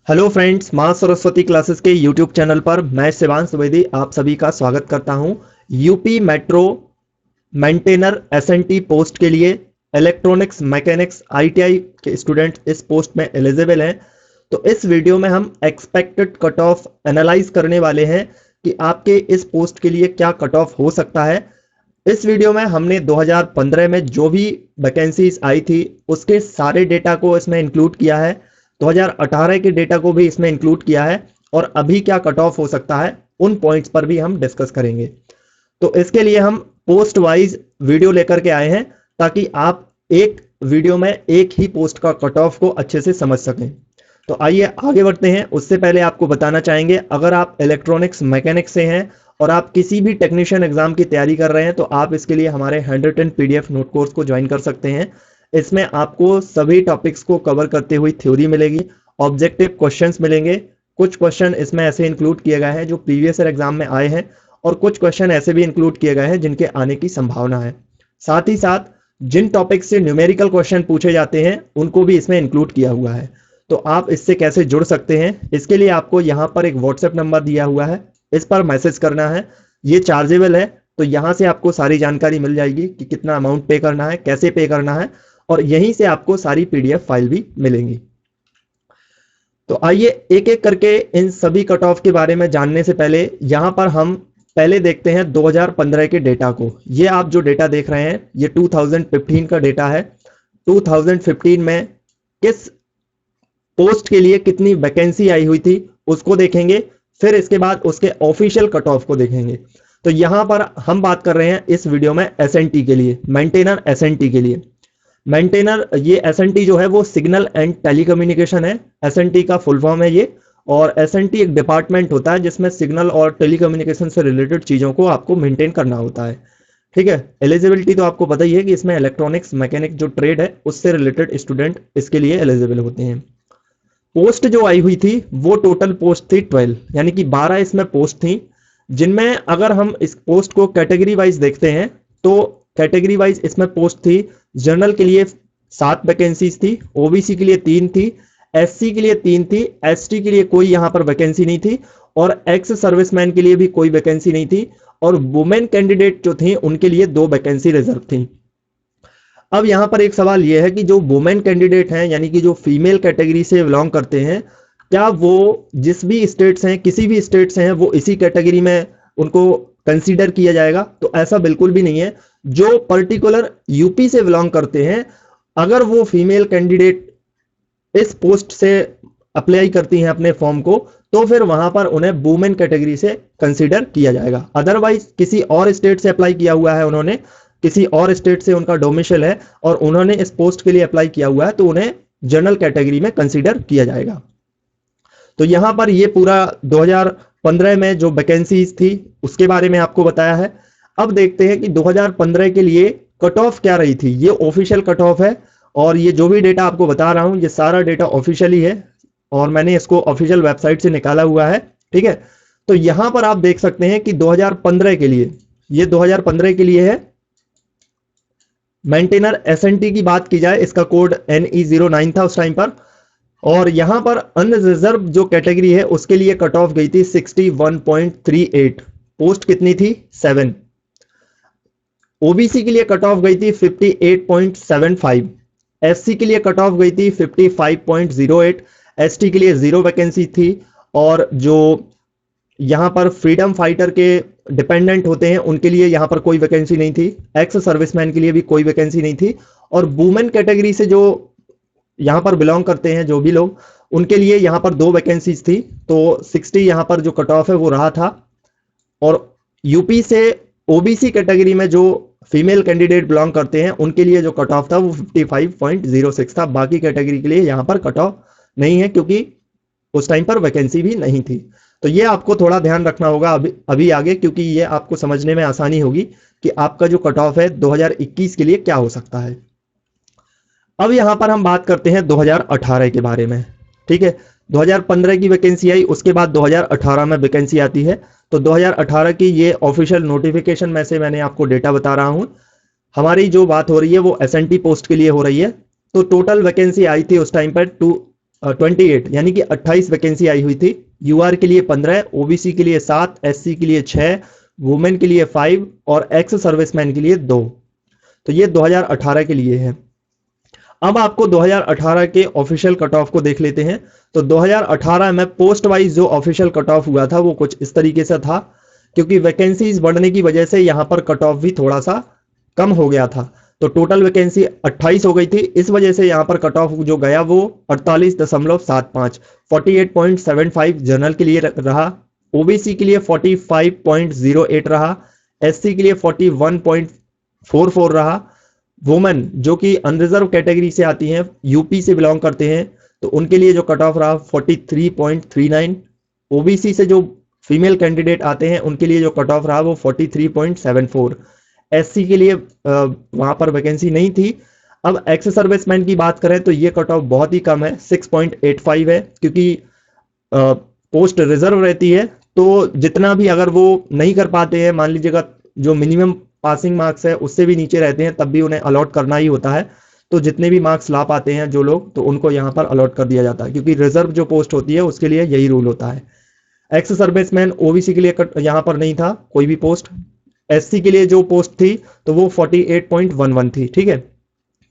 Hello friends, माँ Saraswati classes के YouTube channel पर मैं शिवांश द्विवेदी आप सभी का स्वागत करता हूं। UP metro maintainer SNT post के लिए इलेक्ट्रॉनिक्स मैकेनिक्स आईटीआई के स्टूडेंट इस पोस्ट में एलिजिबल हैं। तो इस वीडियो में हम एक्सपेक्टेड कट ऑफ एनालाइज करने वाले हैं कि आपके इस पोस्ट के लिए क्या कट ऑफ हो सकता है। इस वीडियो में हमने 2015 में जो भी वैकेंसीज आई थी उसके सारे डेटा को इसमें इंक्लूड किया है, 2018 के डेटा को भी इसमें इंक्लूड किया है और अभी क्या कट ऑफ हो सकता है उन पॉइंट्स पर भी हम डिस्कस करेंगे। तो इसके लिए हम पोस्ट वाइज वीडियो लेकर के आए हैं ताकि आप एक वीडियो में एक ही पोस्ट का कट ऑफ को अच्छे से समझ सकें। तो आइए आगे बढ़ते हैं। उससे पहले आपको बताना चाहेंगे, अगर आप इलेक्ट्रॉनिक्स मैकेनिक्स से हैं और आप किसी भी टेक्नीशियन एग्जाम की तैयारी कर रहे हैं तो आप इसके लिए हमारे 110 पीडीएफ नोट कोर्स को ज्वाइन कर सकते हैं। इसमें आपको सभी टॉपिक्स को कवर करते हुए थ्योरी मिलेगी, ऑब्जेक्टिव क्वेश्चंस मिलेंगे। कुछ क्वेश्चन इसमें ऐसे इंक्लूड किए गए हैं जो प्रीवियस ईयर एग्जाम में आए हैं और कुछ क्वेश्चन ऐसे भी इंक्लूड किए गए हैं जिनके आने की संभावना है। साथ ही साथ जिन टॉपिक से न्यूमेरिकल क्वेश्चन पूछे जाते हैं उनको भी इसमें इंक्लूड किया हुआ है। तो आप इससे कैसे जुड़ सकते हैं, इसके लिए आपको यहाँ पर एक व्हाट्सएप नंबर दिया हुआ है, इस पर मैसेज करना है। ये चार्जेबल है, तो यहाँ से आपको सारी जानकारी मिल जाएगी कि कितना अमाउंट पे करना है, कैसे पे करना है, और यहीं से आपको सारी पीडीएफ फाइल भी मिलेंगी। तो आइए एक एक करके इन सभी कट ऑफ के बारे में जानने से पहले यहाँ पर हम पहले देखते हैं 2015 के डेटा को। ये आप जो डेटा देख रहे हैं ये 2015 का डेटा है। 2015 में किस पोस्ट के लिए कितनी वैकेंसी आई हुई थी उसको देखेंगे, फिर इसके बाद उसके ऑफिशियल कट ऑफ को देखेंगे। तो यहां पर हम बात कर रहे हैं इस वीडियो में एसएनटी के लिए, मेंटेनर एसएनटी के लिए। मेंटेनर, ये एसएनटी जो है वो सिग्नल एंड टेलीकम्युनिकेशन है, एसएनटी का फुल फॉर्म है ये। और एसएनटी एक डिपार्टमेंट होता है जिसमें सिग्नल और टेलीकम्युनिकेशन से रिलेटेड चीजों को आपको मेंटेन करना होता है। ठीक है। एलिजिबिलिटी तो आपको पता ही है कि इसमें इलेक्ट्रॉनिक्स मैकेनिक जो ट्रेड है उससे रिलेटेड स्टूडेंट इसके लिए एलिजिबल होते हैं। पोस्ट जो आई हुई थी वो टोटल पोस्ट थी 12, यानी कि 12 इसमें पोस्ट थी, जिनमें अगर हम इस पोस्ट को कैटेगरी वाइज देखते हैं तो कैटेगरी वाइज इसमें पोस्ट थी। जनरल के लिए 7 वैकेंसीज थी, ओबीसी के लिए 3 थी, एससी के लिए 3 थी, एसटी के लिए कोई यहां पर वैकेंसी नहीं थी और एक्स सर्विसमैन के लिए भी कोई वैकेंसी नहीं थी। और वुमेन कैंडिडेट जो थी उनके लिए 2 वैकेंसी रिजर्व थी। अब यहां पर एक सवाल यह है कि जो वुमेन कैंडिडेट हैं यानी कि जो फीमेल कैटेगरी से बिलोंग करते हैं, क्या वो जिस भी स्टेट्स हैं, किसी भी स्टेट से हैं, वो इसी कैटेगरी में उनको कंसीडर किया जाएगा? तो ऐसा बिल्कुल भी नहीं है। जो पर्टिकुलर यूपी से बिलोंग करते हैं, अगर वो फीमेल कैंडिडेट इस पोस्ट से अप्लाई करती हैं अपने फॉर्म को, तो फिर वहां पर उन्हें वुमेन कैटेगरी से कंसीडर किया जाएगा। अदरवाइज किसी और स्टेट से अप्लाई किया हुआ है उन्होंने, किसी और स्टेट से उनका डोमिसाइल है और उन्होंने इस पोस्ट के लिए अप्लाई किया हुआ है, तो उन्हें जनरल कैटेगरी में कंसीडर किया जाएगा। तो यहां पर ये पूरा 2015 में जो वैकेंसीज थी उसके बारे में आपको बताया है। अब देखते हैं कि 2015 के लिए कट ऑफ क्या रही थी। ये ऑफिशियल कट ऑफ है और ये जो भी डेटा आपको बता रहा हूं ये सारा डेटा ऑफिशियली है और मैंने इसको ऑफिशियल वेबसाइट से निकाला हुआ है। ठीक है। तो यहां पर आप देख सकते हैं कि 2015 के लिए, ये 2015 के लिए है। मेंटेनर एसएनटी की बात की जाए, इसका कोड NE09 था उस टाइम पर। और यहां पर अनरिजर्व जो कैटेगरी है उसके लिए कट ऑफ गई थी 61.38। पोस्ट कितनी थी? 7। ओबीसी के लिए कट ऑफ गई थी 58.75। एससी के लिए कट ऑफ गई थी 55.08। एसटी के लिए 0 वैकेंसी थी। और जो यहां पर फ्रीडम फाइटर के डिपेंडेंट होते हैं उनके लिए यहां पर कोई वैकेंसी नहीं थी। एक्स सर्विसमैन के लिए भी कोई वैकेंसी नहीं थी। और वुमेन कैटेगरी से जो यहां पर बिलोंग करते हैं जो भी लोग, उनके लिए यहां पर 2 वैकेंसीज थी। तो 60 यहां पर जो कट ऑफ है वो रहा था। और यूपी से ओबीसी कैटेगरी में जो फीमेल कैंडिडेट बिलोंग करते हैं उनके लिए जो कट ऑफ था वो 55.06 था। बाकी कैटेगरी के लिए यहां पर कट ऑफ नहीं है क्योंकि उस टाइम पर वैकेंसी भी नहीं थी। तो ये आपको थोड़ा ध्यान रखना होगा अभी आगे, क्योंकि ये आपको समझने में आसानी होगी कि आपका जो कट ऑफ है 2021 के लिए क्या हो सकता है। अब यहां पर हम बात करते हैं 2018 के बारे में। ठीक है। 2015 की वैकेंसी आई, उसके बाद 2018 में वैकेंसी आती है। तो 2018 की ये ऑफिशियल नोटिफिकेशन में से मैंने आपको डेटा बता रहा हूं। हमारी जो बात हो रही है वो एसएनटी पोस्ट के लिए हो रही है। तो टोटल वैकेंसी आई थी उस टाइम पर 28 यानी कि 28 वैकेंसी आई हुई थी। यूआर के लिए 15, ओबीसी के लिए 7, एससी के लिए 6, वुमेन के लिए 5 और एक्स सर्विसमैन के लिए 2। तो ये 2018 के लिए है। अब आपको 2018 के ऑफिशियल कट ऑफ को देख लेते हैं। तो 2018 में पोस्ट वाइज जो ऑफिशियल कट ऑफ हुआ था वो कुछ इस तरीके से था, क्योंकि वैकेंसीज बढ़ने की वजह से यहां पर कट ऑफ भी थोड़ा सा कम हो गया था। तो टोटल वैकेंसी 28 हो गई थी, इस वजह से यहां पर कट ऑफ जो गया वो 48.75 48.75 जनरल के लिए रहा, ओबीसी के लिए 45.08 रहा, एससी के लिए 41.44 रहा, वुमेन जो कि अनरिजर्व कैटेगरी से आती हैं, यूपी से बिलोंग करते हैं, तो उनके लिए जो कट ऑफ रहा 43.39, ओबीसी से जो फीमेल कैंडिडेट आते हैं उनके लिए जो कट ऑफ रहा वो 43.74, एससी के लिए वहां पर वैकेंसी नहीं थी। अब एक्स सर्विसमैन की बात करें तो ये कट ऑफ बहुत ही कम है, 6.85 है, क्योंकि पोस्ट रिजर्व रहती है, तो जितना भी अगर वो नहीं कर पाते हैं, मान लीजिएगा जो मिनिमम पासिंग मार्क्स है उससे भी नीचे रहते हैं, तब भी उन्हें अलॉट करना ही होता है। तो जितने भी मार्क्स ला पाते हैं जो लोग, तो उनको यहाँ पर अलॉट कर दिया जाता है, क्योंकि रिजर्व जो पोस्ट होती है उसके लिए यही रूल होता है। एक्स सर्विसमैन ओबीसी के लिए यहाँ पर नहीं था कोई भी पोस्ट। एससी के लिए जो पोस्ट थी तो वो 48.11 थी, ठीक है।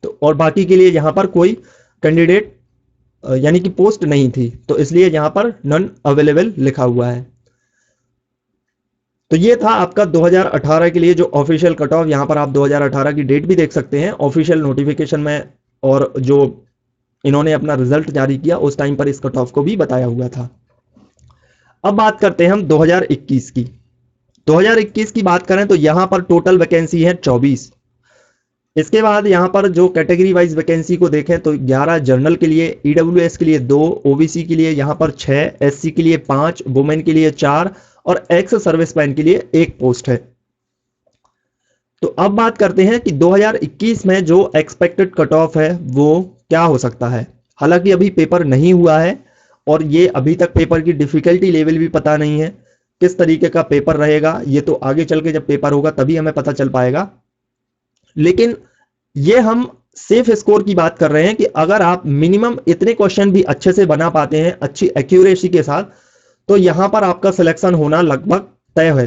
तो और बाकी के लिए यहाँ पर कोई कैंडिडेट यानी कि पोस्ट नहीं थी, तो इसलिए यहाँ पर नॉन अवेलेबल लिखा हुआ है। तो ये था आपका 2018 के लिए जो ऑफिशियल कट ऑफ। यहाँ पर आप 2018 की डेट भी देख सकते हैं ऑफिशियल नोटिफिकेशन में, और जो इन्होंने अपना रिजल्ट जारी किया उस टाइम पर इस कट ऑफ को भी बताया हुआ था। अब बात करते हैं हम 2021 की। 2021 की बात करें तो यहां पर टोटल वैकेंसी है 24। इसके बाद यहां पर जो कैटेगरी वाइज वैकेंसी को देखें तो 11 जनरल के लिए, ईडब्ल्यूएस के लिए 2, ओबीसी के लिए यहां पर 6, एससी के लिए 5, वुमेन के लिए 4 और एक्स सर्विसमैन के लिए 1 पोस्ट है। तो अब बात करते हैं कि 2021 में जो एक्सपेक्टेड कट ऑफ है वो क्या हो सकता है। हालांकि अभी पेपर नहीं हुआ है और ये अभी तक पेपर की डिफिकल्टी लेवल भी पता नहीं है, किस तरीके का पेपर रहेगा ये तो आगे चल के जब पेपर होगा तभी हमें पता चल पाएगा। लेकिन ये हम सेफ स्कोर की बात कर रहे हैं कि अगर आप मिनिमम इतने क्वेश्चन भी अच्छे से बना पाते हैं अच्छी एक्यूरेसी के साथ, तो यहां पर आपका सिलेक्शन होना लगभग तय है।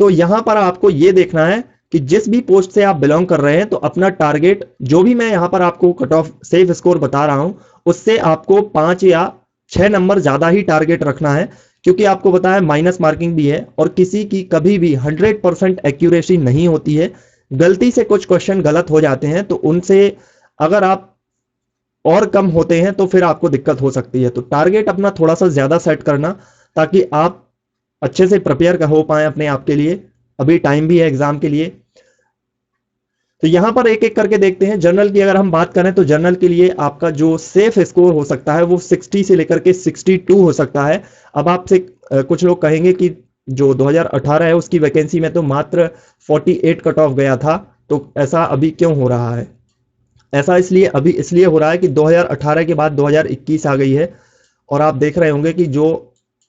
तो यहां पर आपको यह देखना है कि जिस भी पोस्ट से आप बिलोंग कर रहे हैं तो अपना टारगेट जो भी मैं यहां पर आपको कट ऑफ सेफ स्कोर बता रहा हूं उससे आपको 5 या 6 नंबर ज्यादा ही टारगेट रखना है, क्योंकि आपको पता है माइनस मार्किंग भी है और किसी की कभी भी 100% एक्यूरेसी नहीं होती है। गलती से कुछ क्वेश्चन गलत हो जाते हैं तो उनसे अगर आप और कम होते हैं तो फिर आपको दिक्कत हो सकती है। तो टारगेट अपना थोड़ा सा ज्यादा सेट करना ताकि आप अच्छे से प्रिपेयर हो पाए अपने आप के लिए। अभी टाइम भी है एग्जाम के लिए। तो यहां पर एक एक करके देखते हैं। जनरल की अगर हम बात करें तो जनरल के लिए आपका जो सेफ स्कोर हो सकता है वो 60 से लेकर के 62 हो सकता है। अब आपसे कुछ लोग कहेंगे कि जो 2018 है उसकी वैकेंसी में तो मात्र 48 कट ऑफ गया था, तो ऐसा अभी क्यों हो रहा है? ऐसा इसलिए हो रहा है कि 2018 के बाद 2021 आ गई है और आप देख रहे होंगे कि जो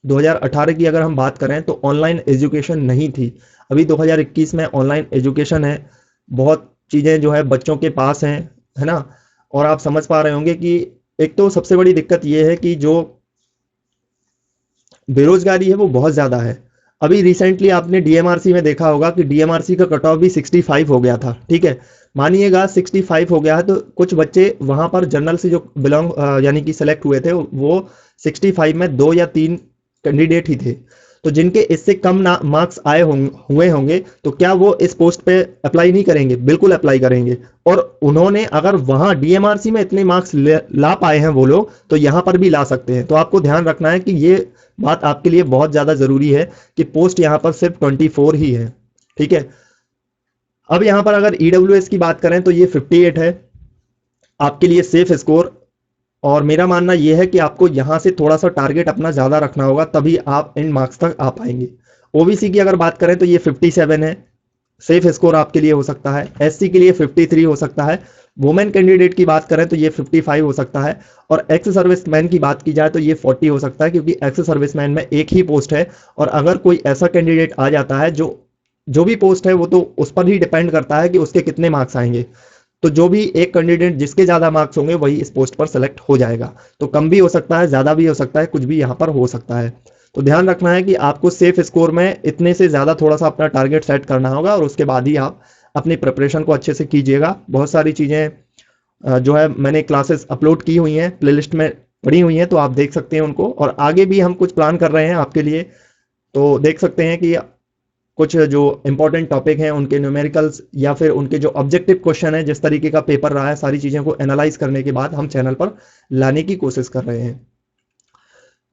2018 की अगर हम बात करें तो ऑनलाइन एजुकेशन नहीं थी। अभी 2021 में ऑनलाइन एजुकेशन है, बहुत चीज़ें जो है बच्चों के पास हैं, है ना। और आप समझ पा रहे होंगे कि एक तो सबसे बड़ी दिक्कत यह है कि जो बेरोजगारी है वो बहुत ज़्यादा है। अभी रिसेंटली आपने डीएमआरसी में देखा होगा कि डीएमआरसी का कट ऑफ भी 65 हो गया था, ठीक है। मानिएगा 65 हो गया है तो कुछ बच्चे वहां पर जनरल से जो बिलोंग यानी कि सेलेक्ट हुए थे वो 65 में 2 या 3 कैंडिडेट ही थे। तो जिनके इससे कम मार्क्स हुए होंगे तो क्या वो इस पोस्ट पे अप्लाई नहीं करेंगे? बिल्कुल अप्लाई करेंगे। और उन्होंने अगर वहां डीएमआरसी में इतने मार्क्स ला पाए हैं वो लोग, तो यहां पर भी ला सकते हैं। तो आपको ध्यान रखना है कि ये बात आपके लिए बहुत ज्यादा जरूरी है कि पोस्ट यहां पर सिर्फ 24 ही है, ठीक है। अब यहां पर अगर ईडब्ल्यूएस की बात करें तो ये 58 है आपके लिए सेफ स्कोर। और मेरा मानना यह है कि आपको यहां से थोड़ा सा टारगेट अपना ज्यादा रखना होगा, तभी आप इन मार्क्स तक आ पाएंगे। ओबीसी की अगर बात करें तो ये 57 है, सेफ स्कोर आपके लिए हो सकता है। एससी के लिए 53 हो सकता है। वुमेन कैंडिडेट की बात करें तो ये 55 हो सकता है। और एक्स सर्विसमैन की बात की जाए तो ये 40 हो सकता है, क्योंकि एक्स सर्विसमैन में एक ही पोस्ट है। और अगर कोई ऐसा कैंडिडेट आ जाता है जो भी पोस्ट है वो तो उस पर ही डिपेंड करता है कि उसके कितने मार्क्स आएंगे। तो जो भी एक कैंडिडेट जिसके ज़्यादा मार्क्स होंगे वही इस पोस्ट पर सेलेक्ट हो जाएगा। तो कम भी हो सकता है, ज़्यादा भी हो सकता है, कुछ भी यहाँ पर हो सकता है। तो ध्यान रखना है कि आपको सेफ स्कोर में इतने से ज़्यादा थोड़ा सा अपना टारगेट सेट करना होगा और उसके बाद ही आप अपनी प्रिपरेशन को अच्छे से कीजिएगा। बहुत सारी चीज़ें जो है मैंने क्लासेस अपलोड की हुई हैं, प्लेलिस्ट में पड़ी हुई हैं, तो आप देख सकते हैं उनको। और आगे भी हम कुछ प्लान कर रहे हैं आपके लिए, तो देख सकते हैं कि कुछ जो इंपॉर्टेंट टॉपिक हैं उनके न्यूमेरिकल्स या फिर उनके जो ऑब्जेक्टिव क्वेश्चन है, जिस तरीके का पेपर रहा है, सारी चीज़ों को एनालाइज करने के बाद हम चैनल पर लाने की कोशिश कर रहे हैं।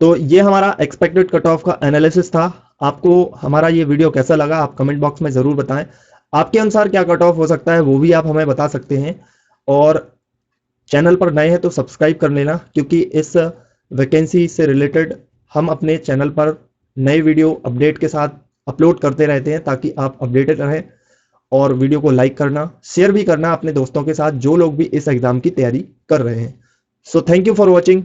तो ये हमारा एक्सपेक्टेड कट ऑफ का एनालिसिस था। आपको हमारा ये वीडियो कैसा लगा आप कमेंट बॉक्स में ज़रूर बताएं। आपके अनुसार क्या कट ऑफ हो सकता है वो भी आप हमें बता सकते हैं। और चैनल पर नए हैं तो सब्सक्राइब कर लेना, क्योंकि इस वैकेंसी से रिलेटेड हम अपने चैनल पर नए वीडियो अपडेट के साथ अपलोड करते रहते हैं, ताकि आप अपडेटेड रहें। और वीडियो को लाइक करना, शेयर भी करना अपने दोस्तों के साथ जो लोग भी इस एग्ज़ाम की तैयारी कर रहे हैं। So thank you for watching.